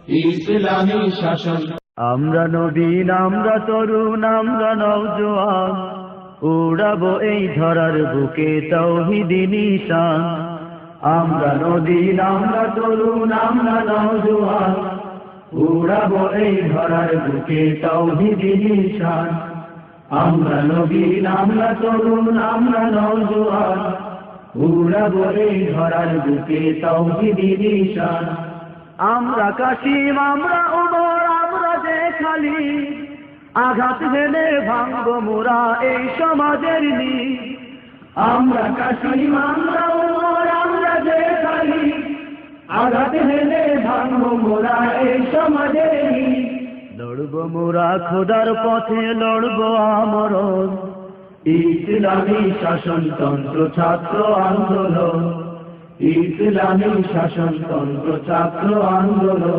ইসলামী শাসন। আমরা নবীন, আমরা তরুণ, আমরা নওজোয়ান, উড়াবো এই ধরার বুকে তাওহীদি নিশান। আমরা নবীন, আমরা তরুণ, আমরা নওজোয়ান, উড়াবো এই ধরার বুকে তাওহীদি নিশান। আমরা নবীন, আমরা তরুণ, আমরা নওজোয়ান, উড়াবো এই ধরার বুকে তাওহীদি নিশান। আমরা কাসিম, আমরা ওমর, আমরা যে খালি, আঘাত হেলে ভাঙবো মোরা এই সমাজের নীড়। আমরা কাসিম, আমরা ওমর, আমরা যে খালি, আঘাত হেলে ভাঙবো মোরা এই সমাজের নীড়। লড়বো মোরা খোদার পথে, লড়বো আমরণ, ইসলামী শাসনতন্ত্র ছাত্র আন্দোলন। ইসলামী শাসনতন্ত্র ছাত্র আন্দোলন।